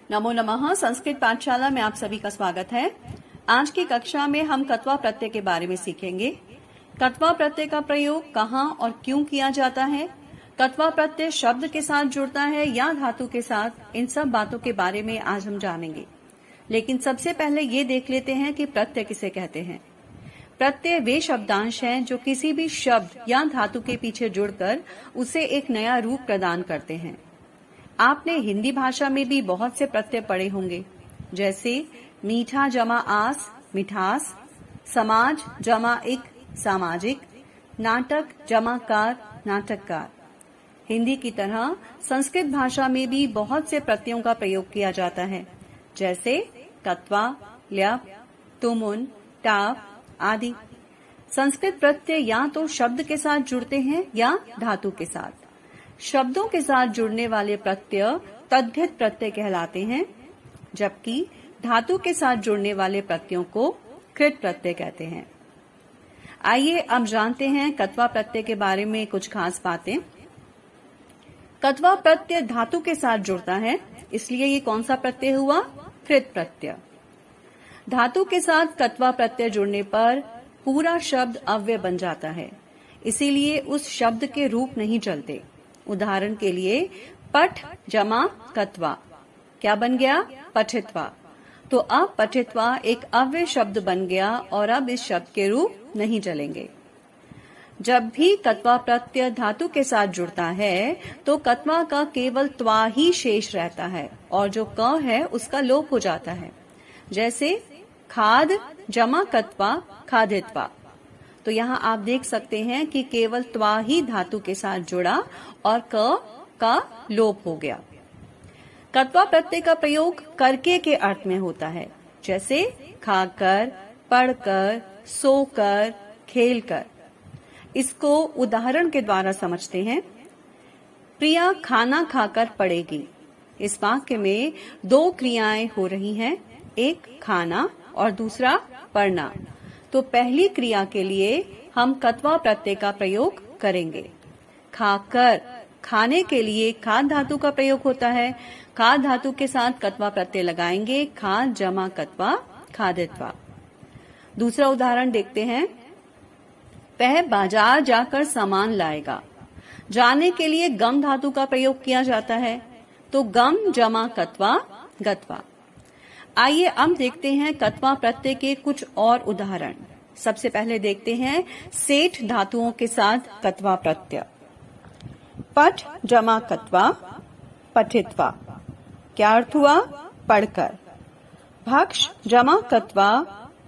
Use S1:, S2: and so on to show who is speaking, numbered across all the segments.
S1: नमो नमः। संस्कृत पाठशाला में आप सभी का स्वागत है। आज की कक्षा में हम कत्वा प्रत्यय के बारे में सीखेंगे। कत्वा प्रत्यय का प्रयोग कहाँ और क्यों किया जाता है, कत्वा प्रत्यय शब्द के साथ जुड़ता है या धातु के साथ, इन सब बातों के बारे में आज हम जानेंगे। लेकिन सबसे पहले ये देख लेते हैं कि प्रत्यय किसे कहते हैं। प्रत्यय वे शब्दांश हैं जो किसी भी शब्द या धातु के पीछे जुड़कर उसे एक नया रूप प्रदान करते हैं। आपने हिंदी भाषा में भी बहुत से प्रत्यय पढ़े होंगे, जैसे मीठा जमा आस मिठास, समाज जमा इक सामाजिक, नाटक जमा कार नाटककार। हिंदी की तरह संस्कृत भाषा में भी बहुत से प्रत्ययों का प्रयोग किया जाता है, जैसे कत्वा, ल्यप, तुमुन, टाप आदि। संस्कृत प्रत्यय या तो शब्द के साथ जुड़ते हैं या धातु के साथ। शब्दों के साथ जुड़ने वाले प्रत्यय तद्धित प्रत्यय कहलाते हैं, जबकि धातु के साथ जुड़ने वाले प्रत्ययों को कृत प्रत्यय कहते हैं। आइए अब जानते हैं कत्वा प्रत्यय के बारे में कुछ खास बातें। कत्वा प्रत्यय धातु के साथ जुड़ता है, इसलिए ये कौन सा प्रत्यय हुआ? कृत प्रत्यय। धातु के साथ कत्वा प्रत्यय जुड़ने पर पूरा शब्द अव्यय बन जाता है, इसीलिए उस शब्द के रूप नहीं चलते। उदाहरण के लिए पठ जमा कत्वा क्या बन गया? पठित्वा। तो अब पठित्वा एक अव्यय शब्द बन गया और अब इस शब्द के रूप नहीं चलेंगे। जब भी कत्वा प्रत्यय धातु के साथ जुड़ता है तो कत्वा का केवल त्वा ही शेष रहता है और जो क है उसका लोप हो जाता है। जैसे खाद जमा कत्वा खादित्वा। तो यहाँ आप देख सकते हैं कि केवल त्वा ही धातु के साथ जुड़ा और क का लोप हो गया। कत्वा प्रत्यय का प्रयोग करके के अर्थ में होता है, जैसे खाकर, पढ़कर, सोकर, खेलकर। इसको उदाहरण के द्वारा समझते हैं। प्रिया खाना खाकर पढ़ेगी। इस वाक्य में दो क्रियाएं हो रही हैं, एक खाना और दूसरा पढ़ना। तो पहली क्रिया के लिए हम कत्वा प्रत्यय का प्रयोग करेंगे। खाकर, खाने के लिए खाद धातु का प्रयोग होता है। खाद धातु के साथ कत्वा प्रत्यय लगाएंगे, खाद जमा कत्वा खादित्वा। दूसरा उदाहरण देखते हैं। वह बाजार जाकर सामान लाएगा। जाने के लिए गम धातु का प्रयोग किया जाता है, तो गम जमा कत्वा गत्वा। आइए अब देखते हैं कत्वा प्रत्यय के कुछ और उदाहरण। सबसे पहले देखते हैं सेठ धातुओं के साथ कत्वा प्रत्यय। पठ जमा कत्वा पठित्वा क्या अर्थ हुआ? पढ़कर। भक्ष जमा कत्वा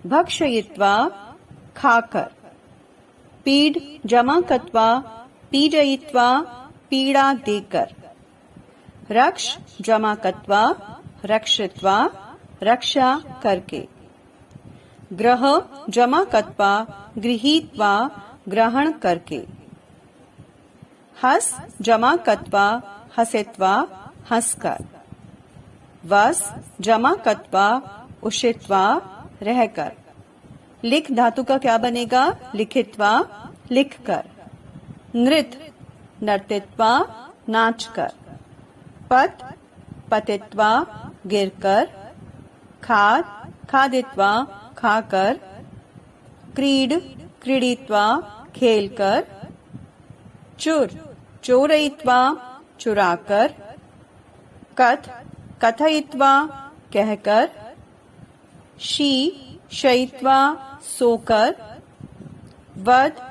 S1: भक्षयित्वा खाकर। पीड जमा कत्वा पीडयित्वा पीड़ा देकर। रक्ष जमा कत्वा रक्षित्वा रक्षा करके। ग्रह जमा कत्वा गृहीत्वा ग्रहण करके। हस जमा कत्वा हसित्वा हंसकर। वस जमा कत्वा उषित्वा रहकर। लिख धातु का क्या बनेगा? लिखित्वा लिखकर। नृत नर्तित्वा नाचकर। पत पतित्वा गिरकर। खाद खादित्वा खाकर। क्रीड क्रीडित्वा खेलकर। चुर चोरयित्वा चुराकर। कथ कथयित्वा कहकर। शी शयित्वा सोकर। वद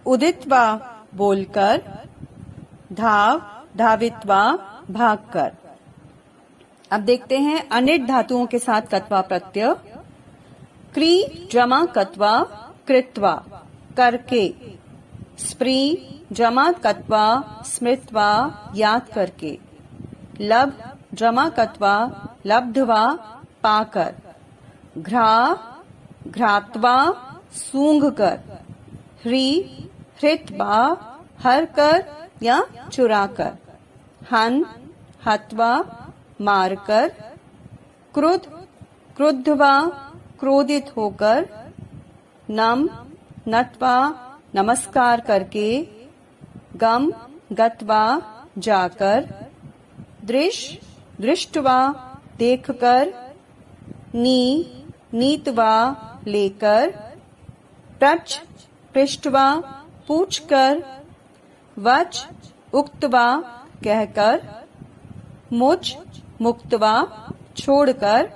S1: उदित्वा बोलकर। धाव धावित्वा भागकर। अब देखते हैं अनिट धातुओं के साथ कत्वा प्रत्यय। क्री जमा कत्वा कृत्वा करके। स्प्री जमा कत्वा स्मृत्वा याद करके। लभ जमा कत्वा लब्ध्वा पाकर। घ्रा घ्रात्वा सूंघकर। ह्री हृत्वा हर कर या चुराकर। हन हत्वा मारकर। क्रुद्ध क्रुद्धवा क्रोधित होकर। नम नत्वा नमस्कार करके। गम गत्वा जाकर। दृश दृष्टवा देखकर, नी नीतवा लेकर, प्रच पृष्ठवा पूछकर, वच उक्तवा कहकर, मुच मुक्तवा छोड़कर,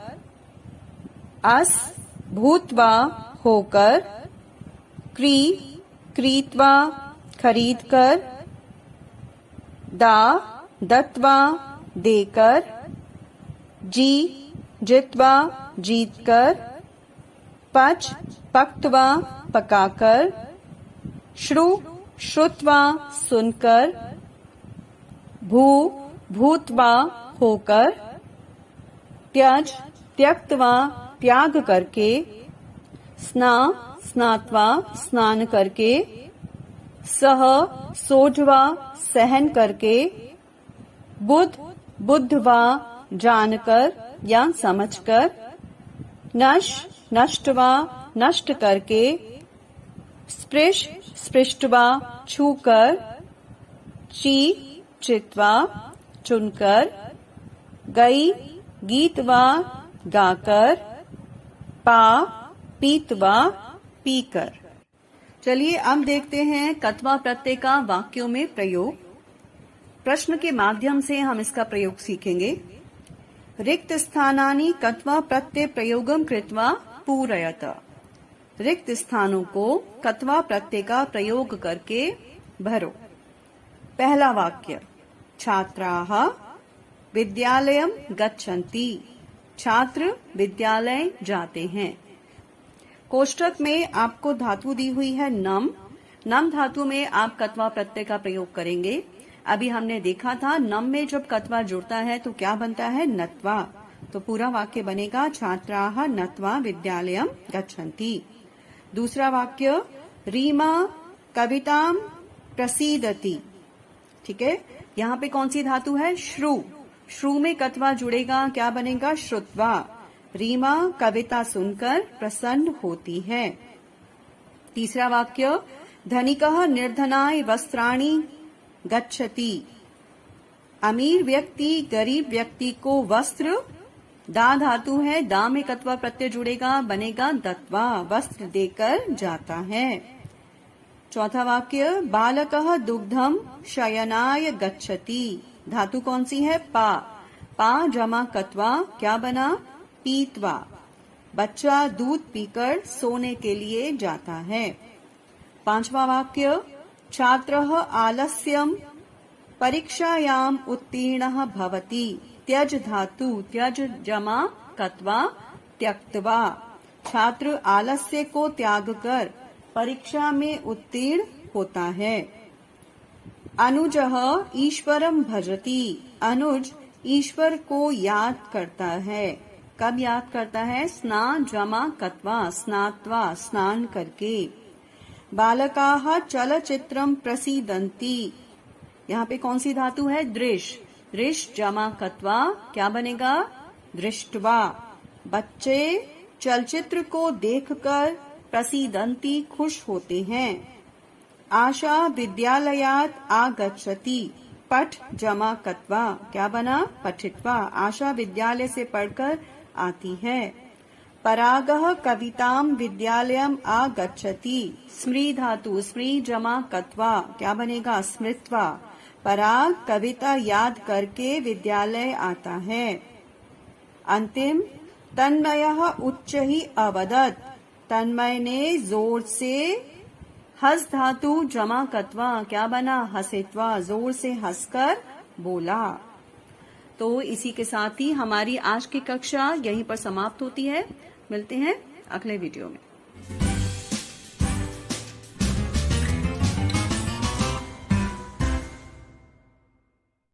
S1: अस भूतवा होकर, क्री क्रीतवा खरीदकर, दा दत्वा देकर, जी जितवा जीतकर, पच पक्तवा पकाकर, श्रु श्रुत्वा सुनकर, भू भूतवा होकर, त्यज त्यक्तवा त्याग करके, स्ना स्नात्वा स्नान करके, सह सोजवा सहन करके, बुध बुद्धवा जानकर या समझकर, नश नष्टवा नष्ट करके, स्पृश स्पृष्टवा छूकर, ची चित्वा चुनकर, गई गीतवा गाकर, पा पीतवा पीकर। चलिए अब देखते हैं कत्वा प्रत्यय का वाक्यों में प्रयोग। प्रश्न के माध्यम से हम इसका प्रयोग सीखेंगे। रिक्त स्थानानि कत्वा प्रत्यय प्रयोगम कृत्वा पूरयत। रिक्त स्थानों को कत्वा प्रत्यय का प्रयोग करके भरो। पहला वाक्य, छात्राः विद्यालयं गच्छन्ति। छात्र विद्यालय जाते हैं। कोष्ठक में आपको धातु दी हुई है नम। नम धातु में आप कत्वा प्रत्यय का प्रयोग करेंगे। अभी हमने देखा था नम में जब कत्वा जुड़ता है तो क्या बनता है, नत्वा। तो पूरा वाक्य बनेगा छात्राः नत्वा विद्यालयं गच्छन्ति। दूसरा वाक्य, रीमा कवितां प्रसीदति। ठीक है, यहाँ पे कौन सी धातु है, श्रु। श्रु में कत्वा जुड़ेगा, क्या बनेगा, श्रुत्वा। रीमा कविता सुनकर प्रसन्न होती है। तीसरा वाक्य, धनिकः निर्धनाय वस्त्राणि गच्छति। अमीर व्यक्ति गरीब व्यक्ति को वस्त्र, दा धातु है, दा में कत्वा प्रत्यय जुड़ेगा, बनेगा दत्वा, वस्त्र देकर जाता है। चौथा वाक्य, बालकः दुग्धम शयनाय गच्छति। धातु कौन सी है, पा। पा जमा कत्वा, क्या बना, पीतवा। बच्चा दूध पीकर सोने के लिए जाता है। पांचवा वाक्य, छात्रः आलस्यं परीक्षायाम उत्तीर्णः भवति। त्यज धातु, त्यज जमा कत्वा त्यक्तवा। छात्र आलस्य को त्याग कर परीक्षा में उत्तीर्ण होता है। अनुजः ईश्वरं भजति। अनुज ईश्वर को याद करता है। कब याद करता है, स्ना जमा कत्वा, स्नात्वा स्नान करके। बालकाः चलचित्रं प्रसीदन्ति। यहाँ पे कौन सी धातु है, दृश। दृश जमा कत्वा, क्या बनेगा, दृष्टवा। बच्चे चलचित्र को देखकर प्रसीदन्ति खुश होते हैं। आशा विद्यालयात् आगच्छति। पठ जमा कत्वा, क्या बना, पठित्वा। आशा विद्यालय से पढ़कर आती है। परागः कवितां विद्यालयम् आगच्छति। स्मृ धातु, स्मृ जमा कत्वा, क्या बनेगा, स्मृत्वा। पराग कविता याद करके विद्यालय आता है। अंतिम, तन्मयः उच्चैः अवदत्। तन्मय ने जोर से, हस धातु जमा कत्वा, क्या बना, हसित्वा, जोर से हंसकर बोला। तो इसी के साथ ही हमारी आज की कक्षा यहीं पर समाप्त होती है। मिलते हैं अगले वीडियो में।